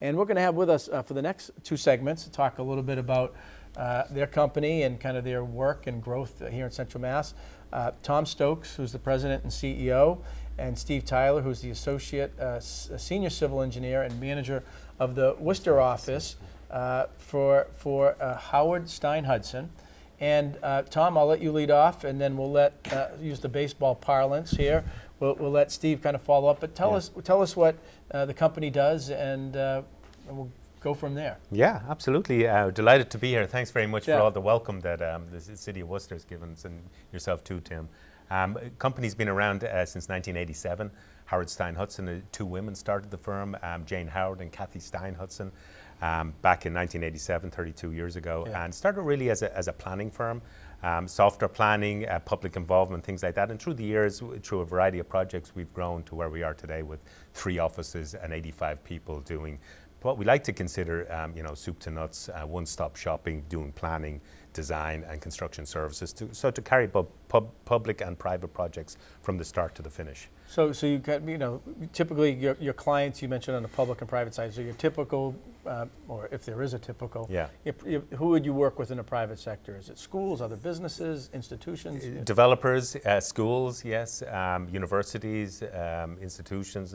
And we're going to have with us for the next two segments to talk a little bit about their company and kind of their work and growth here in Central Mass. Tom Stokes, who's the president and CEO, and Steve Tyler, who's the associate senior civil engineer and manager of the Worcester office for Howard Stein Hudson. And Tom, I'll let you lead off, and then we'll use the baseball parlance here. We'll let Steve kind of follow up, but tell us what the company does, and we'll go from there. Yeah, absolutely. Delighted to be here. Thanks very much for all the welcome that the City of Worcester has given us, and yourself too, Tim. Company's been around since 1987. Howard Stein Hudson, two women started the firm, Jane Howard and Kathy Stein Hudson, back in 1987, 32 years ago, and started really as a planning firm. Software planning, public involvement, things like that. And through the years, through a variety of projects, we've grown to where we are today with 3 offices and 85 people doing what we like to consider, soup to nuts, one-stop shopping, doing planning, design, and construction services, to carry both public and private projects from the start to the finish. So you got, typically your clients you mentioned on the public and private side. So your typical, or if there is a typical, who would you work with in the private sector? Is it schools, other businesses, institutions? Developers, schools, yes, universities, institutions,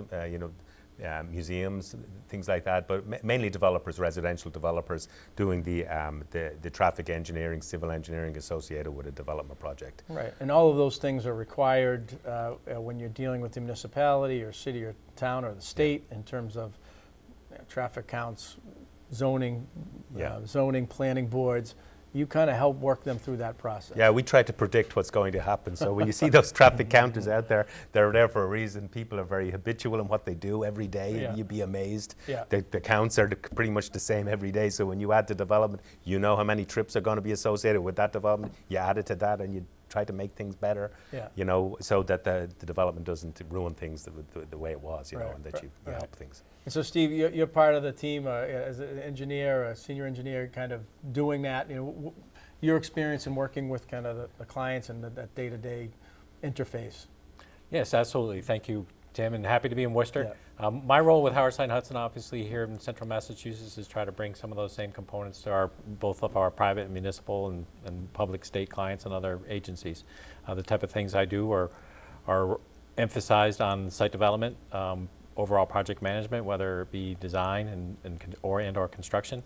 museums, things like that, but mainly developers, residential developers, doing the traffic engineering, civil engineering associated with a development project. Right, and all of those things are required when you're dealing with the municipality or city or town or the state in terms of traffic counts, zoning, zoning, planning boards. You kind of help work them through that process. Yeah, we try to predict what's going to happen. So when you see those traffic counters out there, they're there for a reason. People are very habitual in what they do every day. You'd be amazed. The counts are pretty much the same every day. So when you add the development, you know how many trips are going to be associated with that development. You add it to that and you try to make things better, so that the development doesn't ruin things the way it was, and that you help things. And so, Steve, you're part of the team as an engineer, a senior engineer, kind of doing that. Your experience in working with kind of the clients and that day-to-day interface. Yes, absolutely. Thank you, Tim, and happy to be in Worcester. My role with Howard Stein Hudson, obviously here in Central Massachusetts, is try to bring some of those same components to both of our private and municipal and public state clients and other agencies. The type of things I do are emphasized on site development, overall project management, whether it be design and/or construction.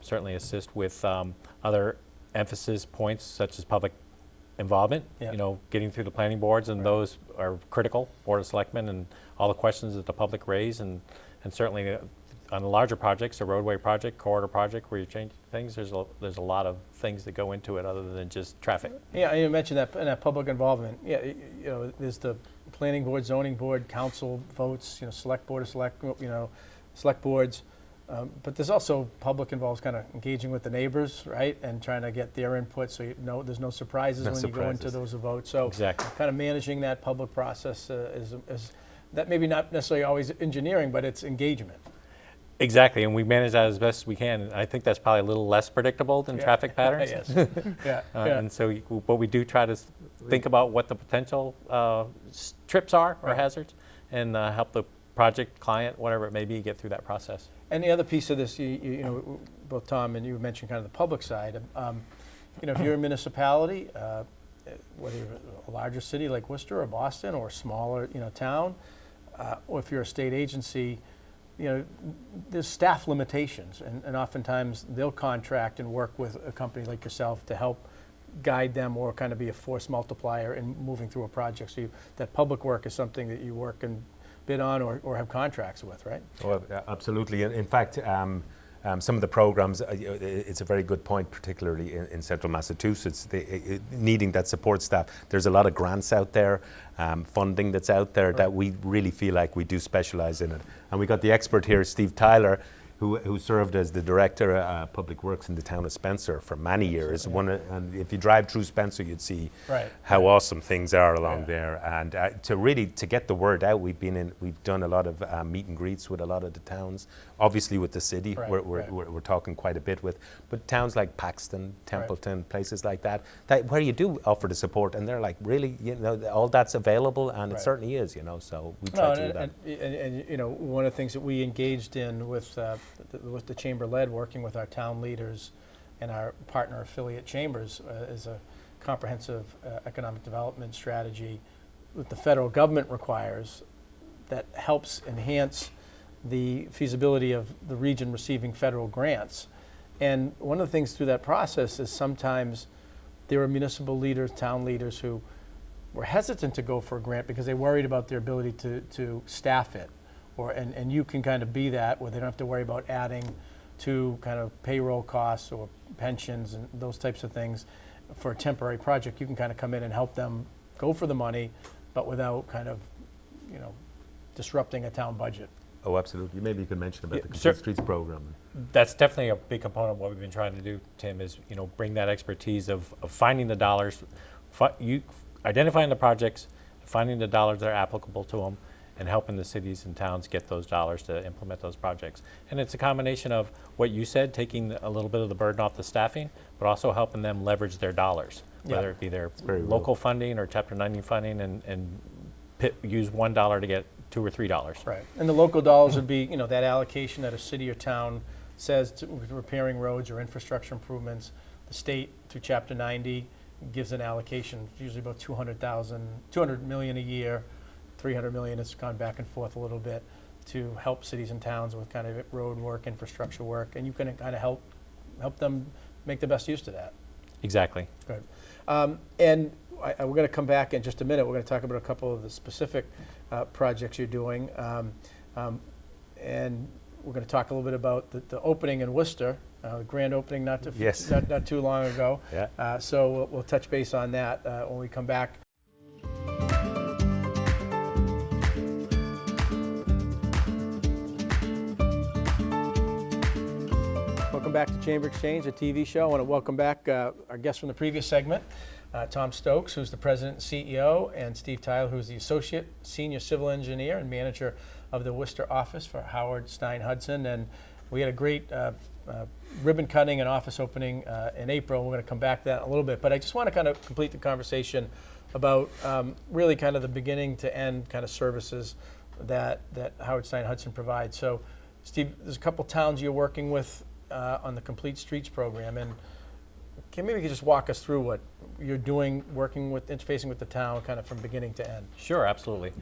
Certainly assist with other emphasis points such as public involvement, getting through the planning boards, and those are critical, Board of Selectmen, and all the questions that the public raise, and certainly on the larger projects, a roadway project, corridor project, where you change things, there's a lot of things that go into it other than just traffic. Yeah, you mentioned that public involvement. Yeah, there's the planning board, zoning board, council votes, select board of select boards. But there's also public involves kind of engaging with the neighbors, right, and trying to get their input, so there's no surprises when you go into those votes. So kind of managing that public process is that maybe not necessarily always engineering, but it's engagement. Exactly, and we manage that as best as we can. I think that's probably a little less predictable than traffic patterns. And so, but we do try to think about what the potential trips are or hazards, and help the project, client, whatever it may be, get through that process. And the other piece of this, both Tom and you mentioned kind of the public side. If you're a municipality, whether you're a larger city like Worcester or Boston, or a smaller, town, or if you're a state agency, there's staff limitations, and oftentimes they'll contract and work with a company like yourself to help guide them or kind of be a force multiplier in moving through a project. So that public work is something that you work and bid on or have contracts with, right? Well, absolutely. In fact, some of the programs, it's a very good point, particularly in Central Massachusetts, needing that support staff. There's a lot of grants out there, funding that's out there that we really feel like we do specialize in it. And we got the expert here, Steve Tyler, who served as the director of public works in the town of Spencer for many years. And if you drive through Spencer, you'd see how awesome things are along there. And to get the word out, we've done a lot of meet and greets with a lot of the towns. Obviously, with the city, we're talking quite a bit with, but towns like Paxton, Templeton, places like that, where you do offer the support, and they're like, really, all that's available, and it certainly is, So we try to do that. And one of the things that we engaged in with the chamber led, working with our town leaders and our partner affiliate chambers, is a comprehensive economic development strategy that the federal government requires that helps enhance the feasibility of the region receiving federal grants. And one of the things through that process is sometimes there are municipal leaders, town leaders who were hesitant to go for a grant because they worried about their ability to staff it. And you can kind of be that, where they don't have to worry about adding to kind of payroll costs or pensions and those types of things for a temporary project. You can kind of come in and help them go for the money, but without kind of, disrupting a town budget. Oh, absolutely. Maybe you could mention about the Complete Streets program. That's definitely a big component of what we've been trying to do, Tim, is bring that expertise of finding the dollars, identifying the projects, finding the dollars that are applicable to them, and helping the cities and towns get those dollars to implement those projects. And it's a combination of what you said, taking a little bit of the burden off the staffing, but also helping them leverage their dollars, whether it be their local funding or Chapter 90 funding, and use $1 to get $2 or $3. Right. And the local dollars would be, that allocation that a city or town says to repairing roads or infrastructure improvements. The state, through Chapter 90, gives an allocation, usually about $200 million a year. 300 million has gone back and forth a little bit to help cities and towns with kind of road work, infrastructure work, and you can kind of help them make the best use of that. Exactly. Good. And we're going to come back in just a minute. We're going to talk about a couple of the specific projects you're doing, and we're going to talk a little bit about the opening in Worcester, the grand opening not too long ago. Yeah. So we'll touch base on that when we come back. Welcome back to Chamber Exchange, a TV show. I want to welcome back our guest from the previous segment, Tom Stokes, who's the president and CEO, and Steve Tyler, who's the associate senior civil engineer and manager of the Worcester office for Howard, Stein, Hudson. And we had a great ribbon cutting and office opening in April. We're going to come back to that in a little bit. But I just want to kind of complete the conversation about really kind of the beginning to end kind of services that Howard, Stein, Hudson provides. So, Steve, there's a couple towns you're working with on the Complete Streets program, and maybe you could just walk us through what you're doing, interfacing with the town, kind of from beginning to end. Sure, absolutely.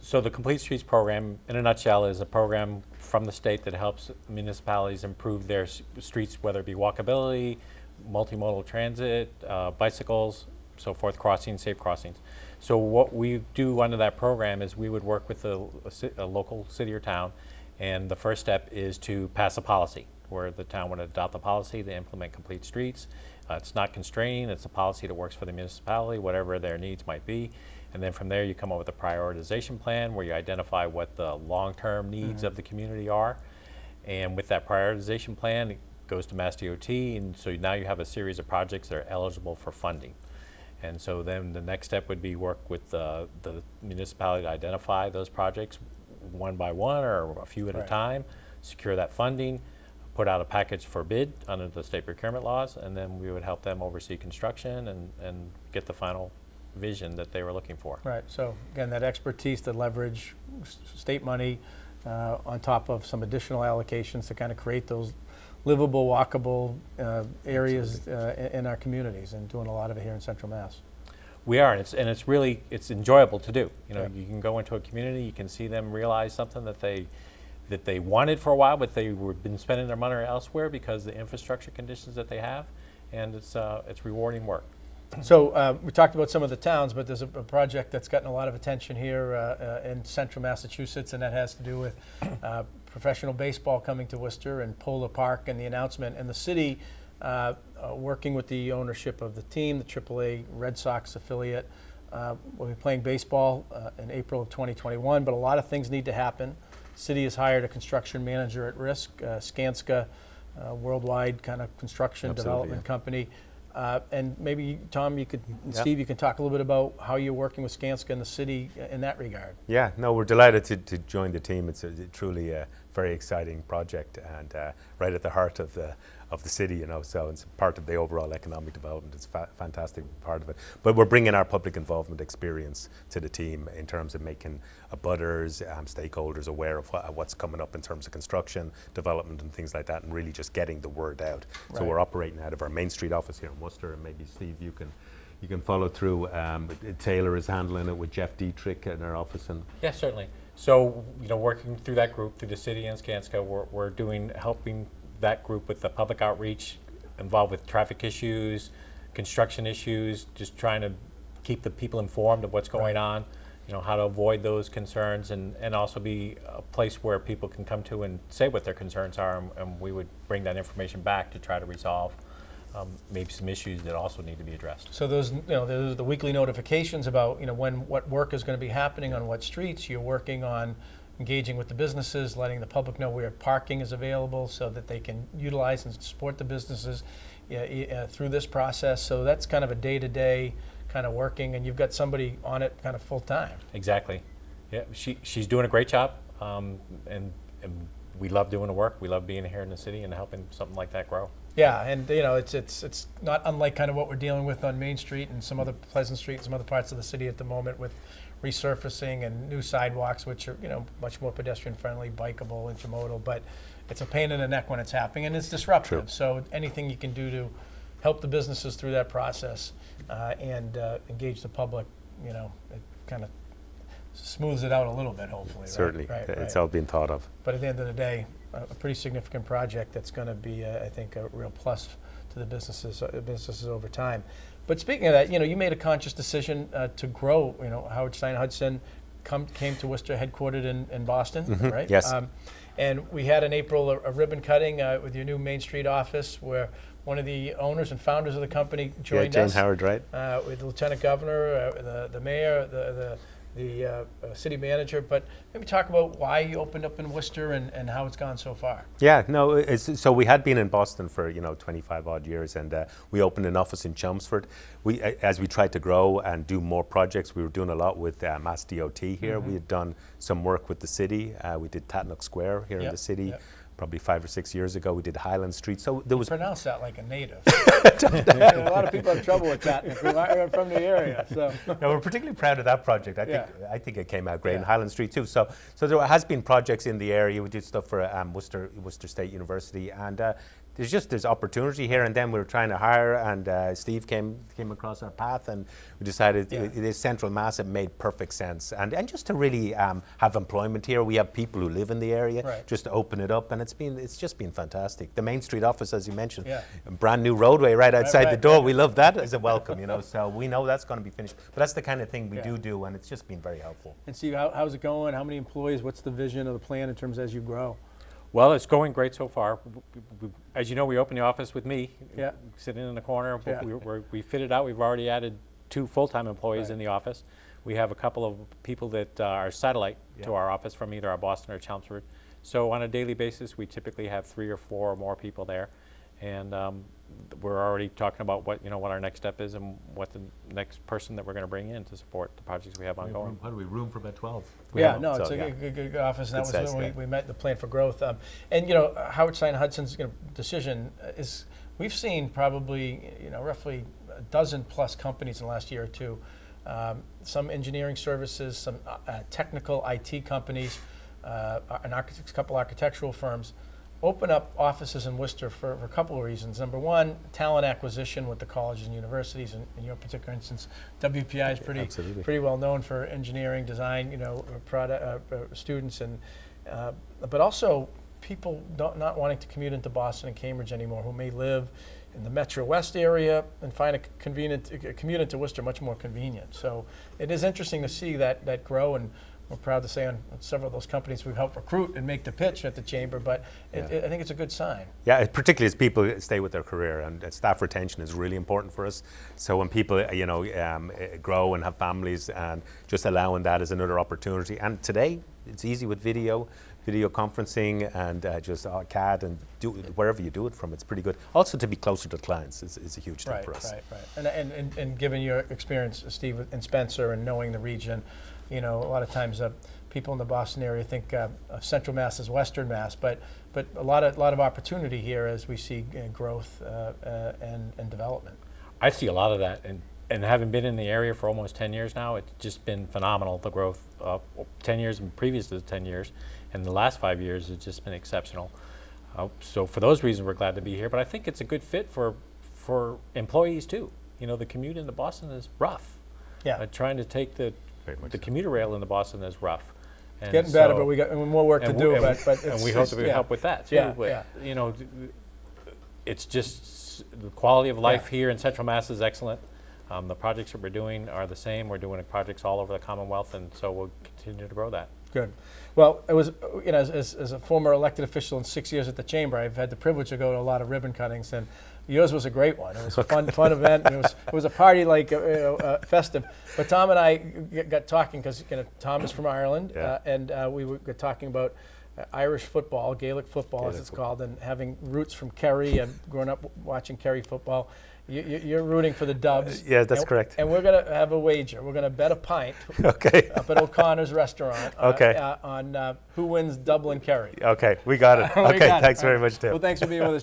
So the Complete Streets program, in a nutshell, is a program from the state that helps municipalities improve their streets, whether it be walkability, multimodal transit, bicycles, so forth, crossings, safe crossings. So what we do under that program is we would work with a local city or town, and the first step is to pass a policy, where the town would adopt the policy to implement Complete Streets. It's not constraining, it's a policy that works for the municipality, whatever their needs might be. And then from there you come up with a prioritization plan where you identify what the long-term needs of the community are. And with that prioritization plan, it goes to Mass DOT, and so now you have a series of projects that are eligible for funding. And so then the next step would be work with the municipality to identify those projects one by one or a few at a time, secure that funding, put out a package for bid under the state procurement laws, and then we would help them oversee construction and get the final vision that they were looking for. Right, so again, that expertise to leverage state money on top of some additional allocations to kind of create those livable, walkable areas in our communities, and doing a lot of it here in Central Mass. We are, and it's really enjoyable to do. You know, you can go into a community, you can see them realize something that they wanted for a while, but they were been spending their money elsewhere because of the infrastructure conditions that they have, and it's rewarding work. So we talked about some of the towns, but there's a project that's gotten a lot of attention here in Central Massachusetts, and that has to do with professional baseball coming to Worcester and Polo Park, and the announcement, and the city working with the ownership of the team, the AAA Red Sox affiliate. We'll be playing baseball in April of 2021, but a lot of things need to happen city has hired a construction manager at risk, Skanska, worldwide kind of construction development company. And maybe, Tom, you could, and Steve, you can talk a little bit about how you're working with Skanska and the city in that regard. Yeah, no, we're delighted to join the team. It's truly a very exciting project, and right at the heart of the city, so it's part of the overall economic development. It's a fantastic part of it. But we're bringing our public involvement experience to the team in terms of making abutters, stakeholders aware of what's coming up in terms of construction, development and things like that, and really just getting the word out. Right. So we're operating out of our Main Street office here in Worcester, and maybe Steve, you can follow through. Taylor is handling it with Jeff Dietrich in our office. And yeah, certainly. So, working through that group, through the city and Skanska, we're helping that group with the public outreach, involved with traffic issues, construction issues, just trying to keep the people informed of what's going on, how to avoid those concerns, and also be a place where people can come to and say what their concerns are, and we would bring that information back to try to resolve maybe some issues that also need to be addressed. So those, there's the weekly notifications about, what work is going to be happening on what streets. You're working on engaging with the businesses, letting the public know where parking is available so that they can utilize and support the businesses through this process. So that's kind of a day-to-day kind of working, and you've got somebody on it kind of full-time. Exactly. Yeah, she's doing a great job, and we love doing the work. We love being here in the city and helping something like that grow. Yeah, and it's not unlike kind of what we're dealing with on Main Street and some other Pleasant Street and some other parts of the city at the moment with resurfacing and new sidewalks, which are much more pedestrian friendly, bikeable, intermodal, but it's a pain in the neck when it's happening, and it's disruptive. True. So anything you can do to help the businesses through that process and engage the public, it kind of smooths it out a little bit, hopefully. Certainly, right? It's all been thought of. But at the end of the day, a pretty significant project that's going to be, I think, a real plus to the businesses over time. But speaking of that, you made a conscious decision to grow. Howard Stein Hudson came to Worcester, headquartered in Boston, mm-hmm. right? Yes. And we had in April a ribbon cutting with your new Main Street office, where one of the owners and founders of the company joined us. Jane Howard, right? With the lieutenant governor, the mayor, the city manager, but maybe talk about why you opened up in Worcester and how it's gone so far. Yeah, no, so we had been in Boston for 25 odd years, and we opened an office in Chelmsford. As we tried to grow and do more projects, we were doing a lot with Mass DOT here. Mm-hmm. We had done some work with the city. We did Tatnook Square here in the city. Yep. Probably 5 or 6 years ago, we did Highland Street. So there was. You pronounce that like a native. A lot of people have trouble with that from the area. So. No, we're particularly proud of that project. I think it came out great in Highland Street too. So there has been projects in the area. We did stuff for Worcester State University, and there's opportunity here. And then we were trying to hire, and Steve came across our path, and we decided it is Central Mass. It made perfect sense, and just to really have employment here. We have people who live in the area, just to open it up, and it's just been fantastic. The Main Street office, as you mentioned, a brand new roadway right outside the door. We love that as a welcome, So we know that's going to be finished. But that's the kind of thing we do, and it's just been very helpful. And Steve, how's it going? How many employees? What's the vision of the plan in terms as you grow? Well, it's going great so far. As you know, we opened the office with me sitting in the corner. Yeah. We fitted out. We've already added 2 full-time employees in the office. We have a couple of people that are satellite to our office from either our Boston or Chelmsford. So on a daily basis, we typically have 3 or 4 or more people there. And we're already talking about what our next step is and what the next person that we're going to bring in to support the projects we have ongoing. How do we room for about 12? It's a good office, and that was when we met the plan for growth. And Howard Stein Hudson's decision is, we've seen probably roughly a dozen plus companies in the last year or two. Some engineering services, some technical IT companies, a couple architectural firms open up offices in Worcester for a couple of reasons. Number one, talent acquisition with the colleges and universities. In your particular instance, WPI is pretty well known for engineering, design, students, and but also people not wanting to commute into Boston and Cambridge anymore, who may live in the Metro West area and find a commute into Worcester much more convenient. So it is interesting to see that grow, and we're proud to say on several of those companies we've helped recruit and make the pitch at the chamber, but I think it's a good sign. Yeah, particularly as people stay with their career, and staff retention is really important for us. So when people grow and have families, and just allowing that as another opportunity. And today it's easy with video video conferencing and just CAD and wherever you do it from, it's pretty good. Also, to be closer to clients is a huge thing for us. Right. And given your experience, Steve, in Spencer and knowing the region, a lot of times people in the Boston area think of Central Mass as Western Mass, but a lot of opportunity here as we see growth and development. I see a lot of that, and having been in the area for almost 10 years now, it's just been phenomenal, the growth. 10 years and previous to the 10 years, and the last 5 years has just been exceptional. So for those reasons, we're glad to be here, but I think it's a good fit for employees too. The commute into Boston is rough. Yeah. Trying to take the commuter rail into Boston is rough. And getting better, but we got more work to do. And we hope to help with that too. But, it's just the quality of life here in Central Mass is excellent. The projects that we're doing are the same. We're doing projects all over the Commonwealth, and so we'll continue to grow that. Good. Well, it was, as a former elected official in 6 years at the Chamber, I've had the privilege to go to a lot of ribbon cuttings, and yours was a great one. It was a fun event. And it was a party like festive. But Tom and I got talking because Tom is from Ireland, and we were talking about Irish football, Gaelic football as it's called, and having roots from Kerry and growing up watching Kerry football. You're rooting for the Dubs. Yeah, that's correct. And we're going to have a wager. We're going to bet a pint up at O'Connor's restaurant on who wins Dublin Kerry. Okay, we got it. Okay, thanks very much, Tim. Well, thanks for being with us.